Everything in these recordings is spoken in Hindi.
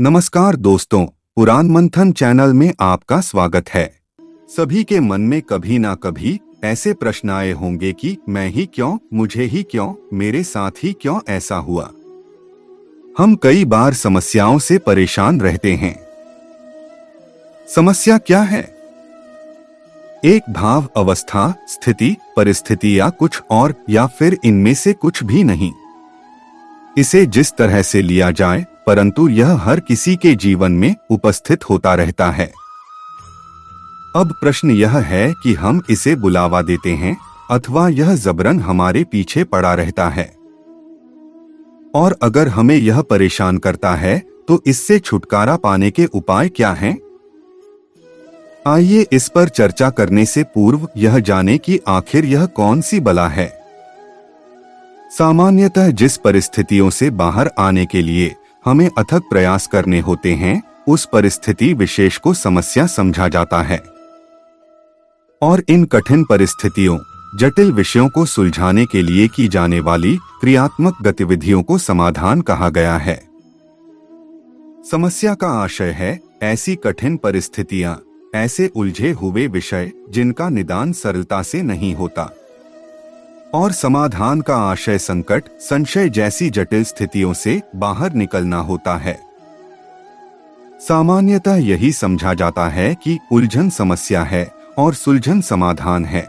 नमस्कार दोस्तों, पुराण मंथन चैनल में आपका स्वागत है। सभी के मन में कभी ना कभी ऐसे प्रश्न आए होंगे कि मैं ही क्यों, मुझे ही क्यों, मेरे साथ ही क्यों ऐसा हुआ। हम कई बार समस्याओं से परेशान रहते हैं। समस्या क्या है? एक भाव, अवस्था, स्थिति, परिस्थिति या कुछ और, या फिर इनमें से कुछ भी नहीं। इसे जिस तरह से लिया जाए, परंतु यह हर किसी के जीवन में उपस्थित होता रहता है। अब प्रश्न यह है कि हम इसे बुलावा देते हैं अथवा यह जबरन हमारे पीछे पड़ा रहता है। और अगर हमें यह परेशान करता है तो इससे छुटकारा पाने के उपाय क्या हैं? आइए इस पर चर्चा करने से पूर्व यह जाने कि आखिर यह कौन सी बला है। सामान्यतः जिस परिस्थितियों से बाहर आने के लिए हमें अथक प्रयास करने होते हैं, उस परिस्थिति विशेष को समस्या समझा जाता है। और इन कठिन परिस्थितियों, जटिल विषयों को सुलझाने के लिए की जाने वाली क्रियात्मक गतिविधियों को समाधान कहा गया है। समस्या का आशय है ऐसी कठिन परिस्थितियां, ऐसे उलझे हुए विषय जिनका निदान सरलता से नहीं होता। और समाधान का आशय संकट, संशय जैसी जटिल स्थितियों से बाहर निकलना होता है। सामान्यतः यही समझा जाता है कि उलझन समस्या है और सुलझन समाधान है।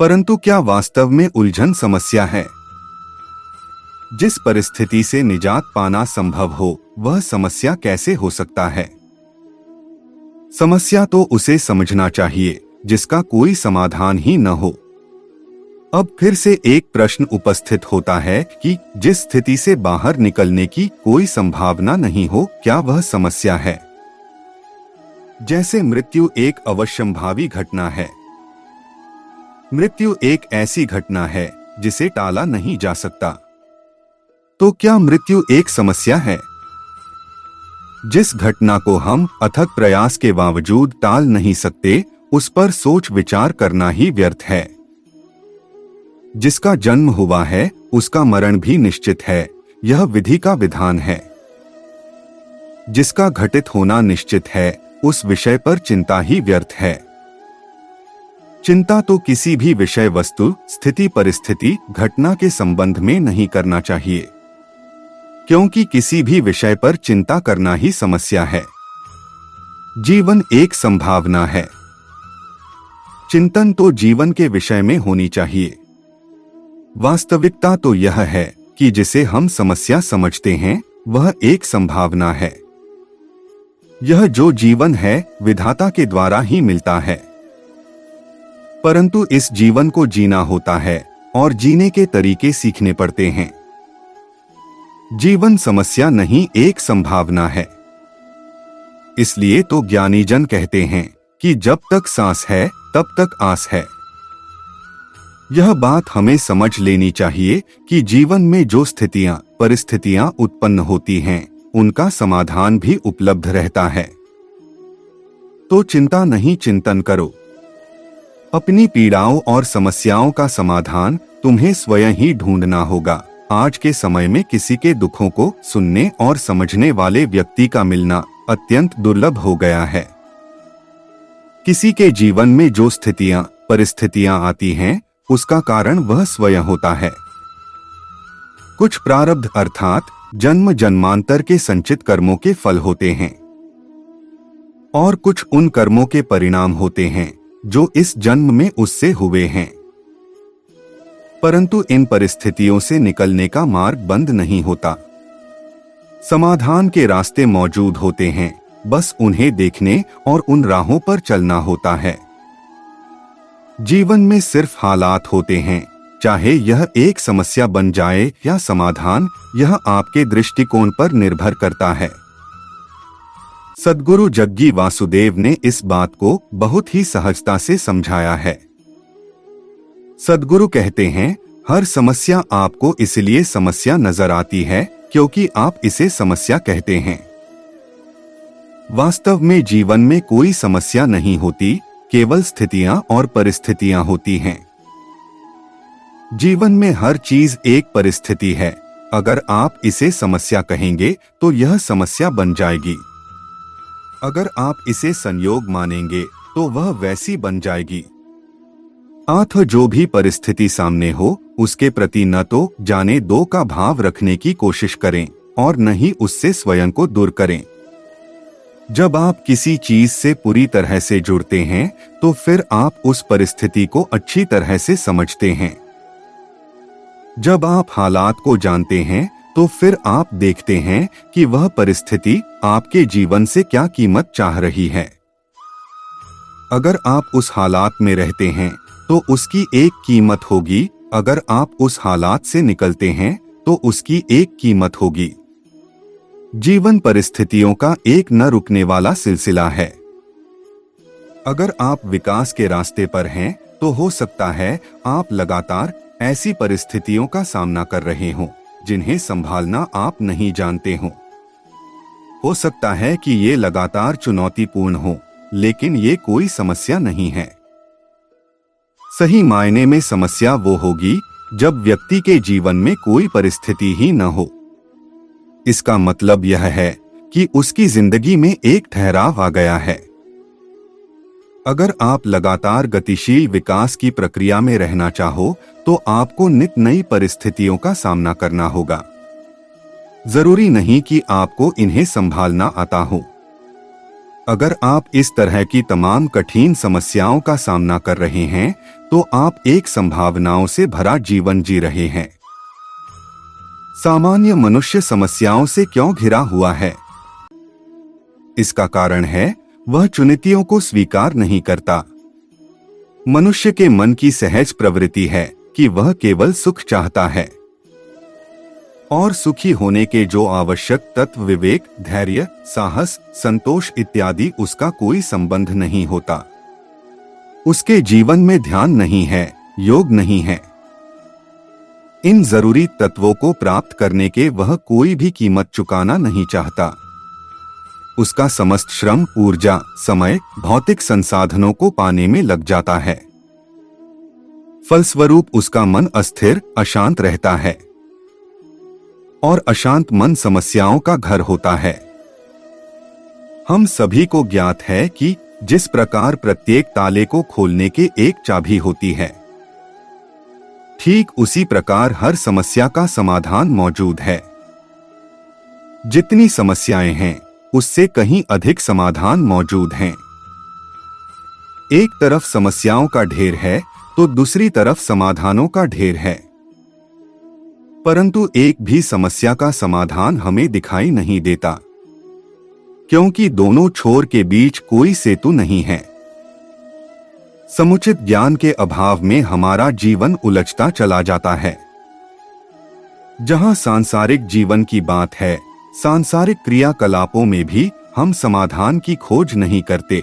परंतु क्या वास्तव में उलझन समस्या है? जिस परिस्थिति से निजात पाना संभव हो, वह समस्या कैसे हो सकता है? समस्या तो उसे समझना चाहिए जिसका कोई समाधान ही न हो। अब फिर से एक प्रश्न उपस्थित होता है कि जिस स्थिति से बाहर निकलने की कोई संभावना नहीं हो, क्या वह समस्या है? जैसे मृत्यु एक अवश्यंभावी घटना है। मृत्यु एक ऐसी घटना है जिसे टाला नहीं जा सकता। तो क्या मृत्यु एक समस्या है? जिस घटना को हम अथक प्रयास के बावजूद टाल नहीं सकते, उस पर सोच विचार करना ही व्यर्थ है। जिसका जन्म हुआ है उसका मरण भी निश्चित है, यह विधि का विधान है। जिसका घटित होना निश्चित है, उस विषय पर चिंता ही व्यर्थ है। चिंता तो किसी भी विषय, वस्तु, स्थिति, परिस्थिति, घटना के संबंध में नहीं करना चाहिए, क्योंकि किसी भी विषय पर चिंता करना ही समस्या है। जीवन एक संभावना है। चिंतन तो जीवन के विषय में होनी चाहिए। वास्तविकता तो यह है कि जिसे हम समस्या समझते हैं वह एक संभावना है। यह जो जीवन है विधाता के द्वारा ही मिलता है, परंतु इस जीवन को जीना होता है और जीने के तरीके सीखने पड़ते हैं। जीवन समस्या नहीं, एक संभावना है। इसलिए तो ज्ञानी जन कहते हैं कि जब तक सांस है तब तक आस है। यह बात हमें समझ लेनी चाहिए कि जीवन में जो स्थितियां, परिस्थितियां उत्पन्न होती हैं, उनका समाधान भी उपलब्ध रहता है। तो चिंता नहीं, चिंतन करो। अपनी पीड़ाओं और समस्याओं का समाधान तुम्हें स्वयं ही ढूंढना होगा। आज के समय में किसी के दुखों को सुनने और समझने वाले व्यक्ति का मिलना अत्यंत दुर्लभ हो गया है। किसी के जीवन में जो स्थितियां, परिस्थितियां आती हैं, उसका कारण वह स्वयं होता है। कुछ प्रारब्ध अर्थात जन्म जन्मांतर के संचित कर्मों के फल होते हैं, और कुछ उन कर्मों के परिणाम होते हैं जो इस जन्म में उससे हुए हैं। परंतु इन परिस्थितियों से निकलने का मार्ग बंद नहीं होता। समाधान के रास्ते मौजूद होते हैं, बस उन्हें देखने और उन राहों पर चलना होता है। जीवन में सिर्फ हालात होते हैं, चाहे यह एक समस्या बन जाए या समाधान, यह आपके दृष्टिकोण पर निर्भर करता है। सद्गुरु जग्गी वासुदेव ने इस बात को बहुत ही सहजता से समझाया है। सद्गुरु कहते हैं, हर समस्या आपको इसलिए समस्या नजर आती है क्योंकि आप इसे समस्या कहते हैं। वास्तव में जीवन में कोई समस्या नहीं होती, केवल स्थितियां और परिस्थितियां होती हैं। जीवन में हर चीज एक परिस्थिति है, अगर आप इसे समस्या कहेंगे तो यह समस्या बन जाएगी। अगर आप इसे संयोग मानेंगे तो वह वैसी बन जाएगी। अतः जो भी परिस्थिति सामने हो उसके प्रति न तो जाने दो का भाव रखने की कोशिश करें और न ही उससे स्वयं को दूर करें। जब आप किसी चीज से पूरी तरह से जुड़ते हैं तो फिर आप उस परिस्थिति को अच्छी तरह से समझते हैं। जब आप हालात को जानते हैं तो फिर आप देखते हैं कि वह परिस्थिति आपके जीवन से क्या कीमत चाह रही है। अगर आप उस हालात में रहते हैं तो उसकी एक कीमत होगी, अगर आप उस हालात से निकलते हैं तो उसकी एक कीमत होगी। जीवन परिस्थितियों का एक न रुकने वाला सिलसिला है। अगर आप विकास के रास्ते पर हैं तो हो सकता है आप लगातार ऐसी परिस्थितियों का सामना कर रहे हों जिन्हें संभालना आप नहीं जानते हों। हो सकता है कि ये लगातार चुनौतीपूर्ण हो, लेकिन ये कोई समस्या नहीं है। सही मायने में समस्या वो होगी जब व्यक्ति के जीवन में कोई परिस्थिति ही न हो। इसका मतलब यह है कि उसकी जिंदगी में एक ठहराव आ गया है। अगर आप लगातार गतिशील विकास की प्रक्रिया में रहना चाहो तो आपको नित नई परिस्थितियों का सामना करना होगा। जरूरी नहीं कि आपको इन्हें संभालना आता हो। अगर आप इस तरह की तमाम कठिन समस्याओं का सामना कर रहे हैं तो आप एक संभावनाओं से भरा जीवन जी रहे हैं। सामान्य मनुष्य समस्याओं से क्यों घिरा हुआ है? इसका कारण है वह चुनौतियों को स्वीकार नहीं करता। मनुष्य के मन की सहज प्रवृत्ति है कि वह केवल सुख चाहता है और सुखी होने के जो आवश्यक तत्व विवेक, धैर्य, साहस, संतोष इत्यादि उसका कोई संबंध नहीं होता। उसके जीवन में ध्यान नहीं है, योग नहीं है। इन जरूरी तत्वों को प्राप्त करने के वह कोई भी कीमत चुकाना नहीं चाहता। उसका समस्त श्रम, ऊर्जा, समय भौतिक संसाधनों को पाने में लग जाता है। फलस्वरूप उसका मन अस्थिर, अशांत रहता है और अशांत मन समस्याओं का घर होता है। हम सभी को ज्ञात है कि जिस प्रकार प्रत्येक ताले को खोलने के एक चाबी होती है, ठीक उसी प्रकार हर समस्या का समाधान मौजूद है। जितनी समस्याएं हैं उससे कहीं अधिक समाधान मौजूद हैं। एक तरफ समस्याओं का ढेर है तो दूसरी तरफ समाधानों का ढेर है, परंतु एक भी समस्या का समाधान हमें दिखाई नहीं देता, क्योंकि दोनों छोर के बीच कोई सेतु नहीं है। समुचित ज्ञान के अभाव में हमारा जीवन उलझता चला जाता है। जहां सांसारिक जीवन की बात है, सांसारिक क्रियाकलापों में भी हम समाधान की खोज नहीं करते,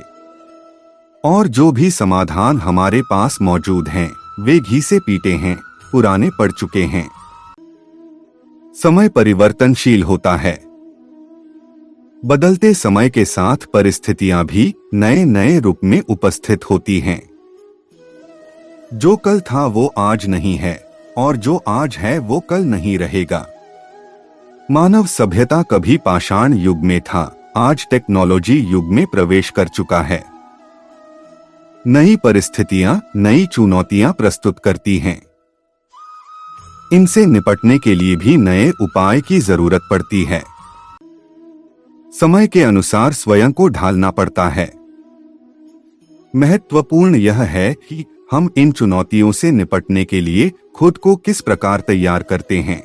और जो भी समाधान हमारे पास मौजूद हैं, वे घी से पीटे हैं, पुराने पड़ चुके हैं। समय परिवर्तनशील होता है। बदलते समय के साथ परिस्थितियां भी नए नए रूप में उपस्थित होती हैं। जो कल था वो आज नहीं है, और जो आज है वो कल नहीं रहेगा। मानव सभ्यता कभी पाषाण युग में था, आज टेक्नोलॉजी युग में प्रवेश कर चुका है। नई परिस्थितियां नई चुनौतियां प्रस्तुत करती हैं। इनसे निपटने के लिए भी नए उपाय की जरूरत पड़ती है। समय के अनुसार स्वयं को ढालना पड़ता है। महत्वपूर्ण यह है कि हम इन चुनौतियों से निपटने के लिए खुद को किस प्रकार तैयार करते हैं।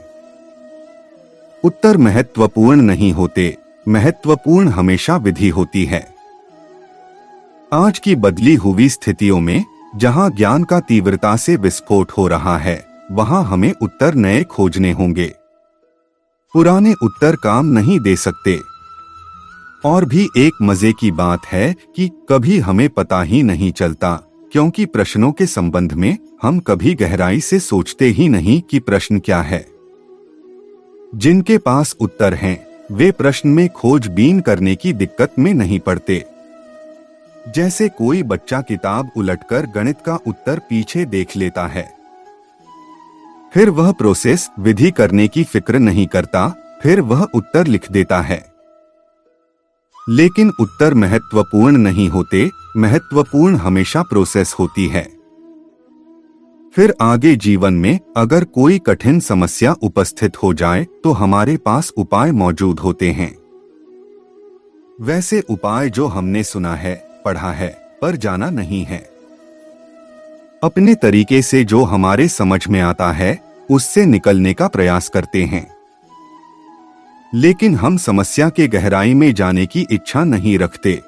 उत्तर महत्वपूर्ण नहीं होते, महत्वपूर्ण हमेशा विधि होती है। आज की बदली हुई स्थितियों में जहां ज्ञान का तीव्रता से विस्फोट हो रहा है, वहां हमें उत्तर नए खोजने होंगे। पुराने उत्तर काम नहीं दे सकते। और भी एक मजे की बात है कि कभी हमें पता ही नहीं चलता, क्योंकि प्रश्नों के संबंध में हम कभी गहराई से सोचते ही नहीं कि प्रश्न क्या है। जिनके पास उत्तर हैं, वे प्रश्न में खोजबीन करने की दिक्कत में नहीं पड़ते। जैसे कोई बच्चा किताब उलटकर गणित का उत्तर पीछे देख लेता है। फिर वह प्रोसेस विधि करने की फिक्र नहीं करता, फिर वह उत्तर लिख देता है। लेकिन उत्तर महत्वपूर्ण नहीं होते, महत्वपूर्ण हमेशा प्रोसेस होती है। फिर आगे जीवन में अगर कोई कठिन समस्या उपस्थित हो जाए तो हमारे पास उपाय मौजूद होते हैं। वैसे उपाय जो हमने सुना है, पढ़ा है, पर जाना नहीं है। अपने तरीके से जो हमारे समझ में आता है उससे निकलने का प्रयास करते हैं। लेकिन हम समस्या के गहराई में जाने की इच्छा नहीं रखते।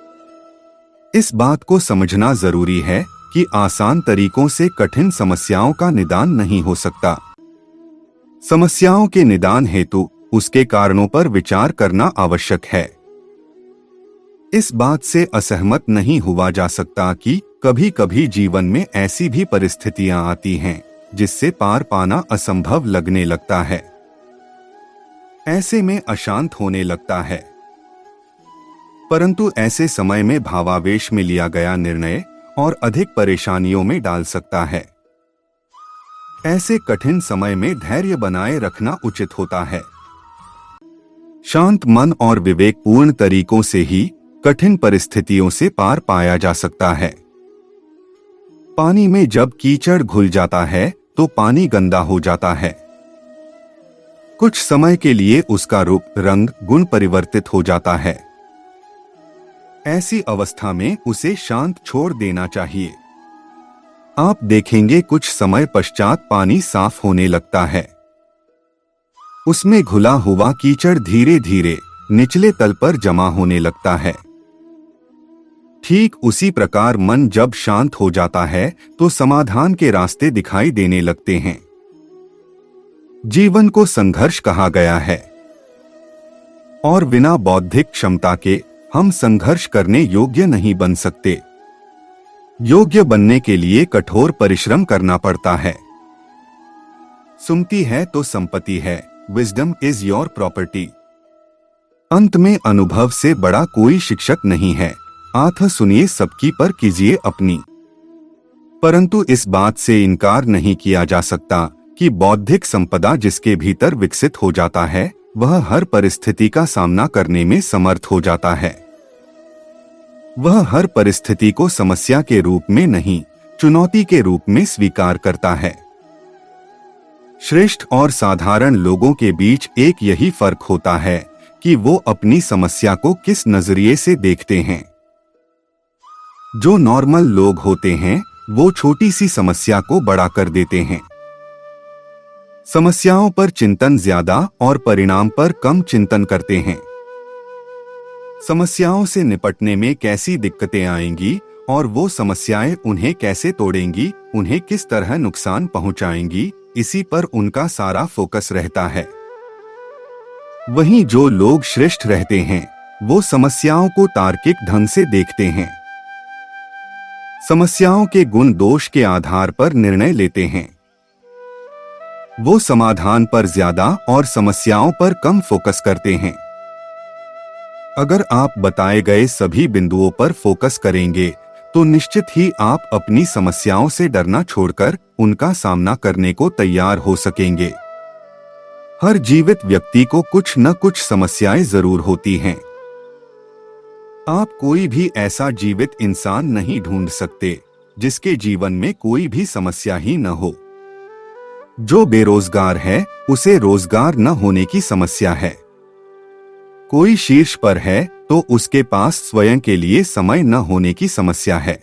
इस बात को समझना जरूरी है कि आसान तरीकों से कठिन समस्याओं का निदान नहीं हो सकता। समस्याओं के निदान हेतु उसके कारणों पर विचार करना आवश्यक है। इस बात से असहमत नहीं हुआ जा सकता कि कभी कभी जीवन में ऐसी भी परिस्थितियां आती हैं जिससे पार पाना असंभव लगने लगता है। ऐसे में अशांत होने लगता है। परंतु ऐसे समय में भावावेश में लिया गया निर्णय और अधिक परेशानियों में डाल सकता है। ऐसे कठिन समय में धैर्य बनाए रखना उचित होता है। शांत मन और विवेकपूर्ण तरीकों से ही कठिन परिस्थितियों से पार पाया जा सकता है। पानी में जब कीचड़ घुल जाता है तो पानी गंदा हो जाता है। कुछ समय के लिए उसका रूप, रंग, गुण परिवर्तित हो जाता है। ऐसी अवस्था में उसे शांत छोड़ देना चाहिए। आप देखेंगे कुछ समय पश्चात पानी साफ होने लगता है। उसमें घुला हुआ कीचड़ धीरे धीरे निचले तल पर जमा होने लगता है। ठीक उसी प्रकार मन जब शांत हो जाता है तो समाधान के रास्ते दिखाई देने लगते हैं। जीवन को संघर्ष कहा गया है और बिना बौद्धिक क्षमता के हम संघर्ष करने योग्य नहीं बन सकते। योग्य बनने के लिए कठोर परिश्रम करना पड़ता है। सुनती है तो संपत्ति है, विजडम इज योर प्रॉपर्टी। अंत में अनुभव से बड़ा कोई शिक्षक नहीं है। आथ सुनिए सबकी पर कीजिए अपनी। परंतु इस बात से इनकार नहीं किया जा सकता कि बौद्धिक संपदा जिसके भीतर विकसित हो जाता है वह हर परिस्थिति का सामना करने में समर्थ हो जाता है। वह हर परिस्थिति को समस्या के रूप में नहीं, चुनौती के रूप में स्वीकार करता है। श्रेष्ठ और साधारण लोगों के बीच एक यही फर्क होता है कि वो अपनी समस्या को किस नजरिए से देखते हैं। जो नॉर्मल लोग होते हैं वो छोटी सी समस्या को बड़ा कर देते हैं। समस्याओं पर चिंतन ज्यादा और परिणाम पर कम चिंतन करते हैं। समस्याओं से निपटने में कैसी दिक्कतें आएंगी और वो समस्याएं उन्हें कैसे तोड़ेंगी, उन्हें किस तरह नुकसान पहुंचाएंगी, इसी पर उनका सारा फोकस रहता है। वहीं जो लोग श्रेष्ठ रहते हैं वो समस्याओं को तार्किक ढंग से देखते हैं। समस्याओं के गुण दोष के आधार पर निर्णय लेते हैं। वो समाधान पर ज्यादा और समस्याओं पर कम फोकस करते हैं। अगर आप बताए गए सभी बिंदुओं पर फोकस करेंगे तो निश्चित ही आप अपनी समस्याओं से डरना छोड़कर उनका सामना करने को तैयार हो सकेंगे। हर जीवित व्यक्ति को कुछ न कुछ समस्याएं जरूर होती हैं। आप कोई भी ऐसा जीवित इंसान नहीं ढूंढ सकते जिसके जीवन में कोई भी समस्या ही न हो। जो बेरोजगार है उसे रोजगार न होने की समस्या है। कोई शीर्ष पर है तो उसके पास स्वयं के लिए समय न होने की समस्या है।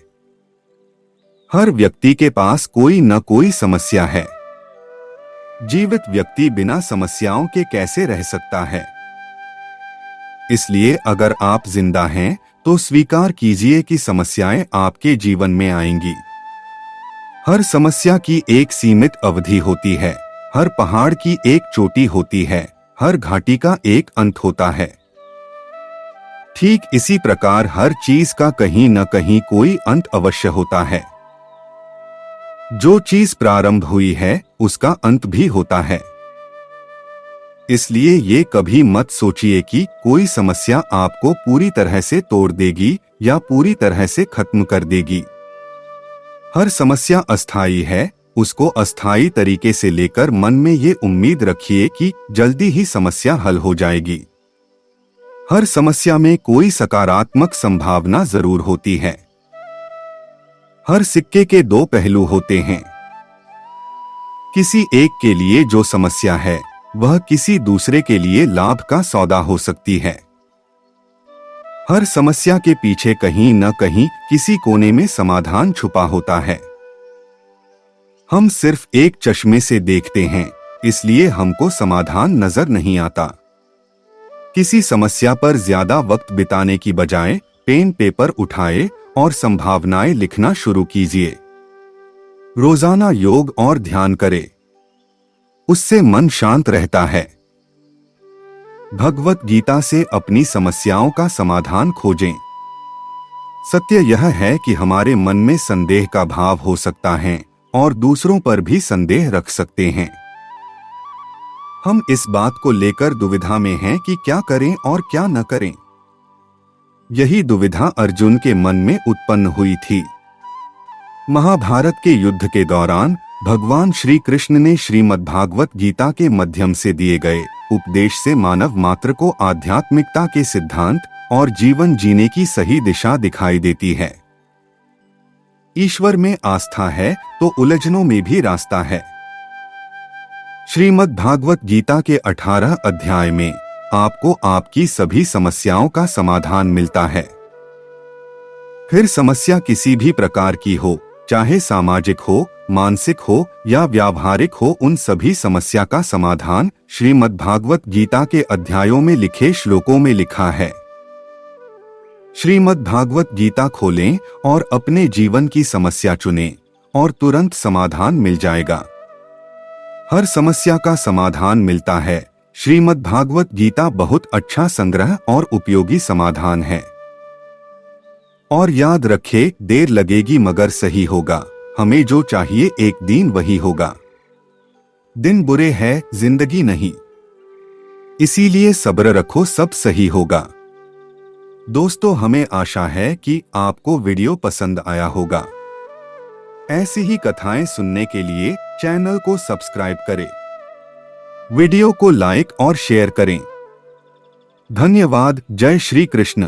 हर व्यक्ति के पास कोई न कोई समस्या है। जीवित व्यक्ति बिना समस्याओं के कैसे रह सकता है? इसलिए अगर आप जिंदा हैं तो स्वीकार कीजिए कि समस्याएं आपके जीवन में आएंगी। हर समस्या की एक सीमित अवधि होती है। हर पहाड़ की एक चोटी होती है। हर घाटी का एक अंत होता है। ठीक इसी प्रकार हर चीज का कहीं न कहीं कोई अंत अवश्य होता है। जो चीज प्रारंभ हुई है उसका अंत भी होता है। इसलिए ये कभी मत सोचिए कि कोई समस्या आपको पूरी तरह से तोड़ देगी या पूरी तरह से खत्म कर देगी। हर समस्या अस्थायी है, उसको अस्थायी तरीके से लेकर मन में ये उम्मीद रखिए कि जल्दी ही समस्या हल हो जाएगी। हर समस्या में कोई सकारात्मक संभावना जरूर होती है। हर सिक्के के दो पहलू होते हैं। किसी एक के लिए जो समस्या है वह किसी दूसरे के लिए लाभ का सौदा हो सकती है। हर समस्या के पीछे कहीं न कहीं किसी कोने में समाधान छुपा होता है। हम सिर्फ एक चश्मे से देखते हैं, इसलिए हमको समाधान नजर नहीं आता। किसी समस्या पर ज्यादा वक्त बिताने की बजाय पेन पेपर उठाए और संभावनाएं लिखना शुरू कीजिए। रोजाना योग और ध्यान करें, उससे मन शांत रहता है। भगवत गीता से अपनी समस्याओं का समाधान खोजें। सत्य यह है कि हमारे मन में संदेह का भाव हो सकता है और दूसरों पर भी संदेह रख सकते हैं। हम इस बात को लेकर दुविधा में हैं कि क्या करें और क्या न करें। यही दुविधा अर्जुन के मन में उत्पन्न हुई थी। महाभारत के युद्ध के दौरान भगवान श्री कृष्ण ने श्रीमद्भागवत गीता के माध्यम से दिए गए उपदेश से मानव मात्र को आध्यात्मिकता के सिद्धांत और जीवन जीने की सही दिशा दिखाई देती है। ईश्वर में आस्था है तो उलझनों में भी रास्ता है। श्रीमद्भागवत गीता के 18 अध्याय में आपको आपकी सभी समस्याओं का समाधान मिलता है। फिर समस्या किसी भी प्रकार की हो, चाहे सामाजिक हो, मानसिक हो या व्यावहारिक हो, उन सभी समस्या का समाधान श्रीमद्भागवत गीता के अध्यायों में लिखे श्लोकों में लिखा है। श्रीमद्भागवत गीता खोलें और अपने जीवन की समस्या चुनें और तुरंत समाधान मिल जाएगा। हर समस्या का समाधान मिलता है। श्रीमद्भागवत गीता बहुत अच्छा संग्रह और उपयोगी समाधान है। और याद रखें, देर लगेगी मगर सही होगा। हमें जो चाहिए एक दिन वही होगा। दिन बुरे हैं, जिंदगी नहीं। इसीलिए सब्र रखो, सब सही होगा। दोस्तों, हमें आशा है कि आपको वीडियो पसंद आया होगा। ऐसी ही कथाएं सुनने के लिए चैनल को सब्सक्राइब करें, वीडियो को लाइक और शेयर करें। धन्यवाद। जय श्री कृष्ण।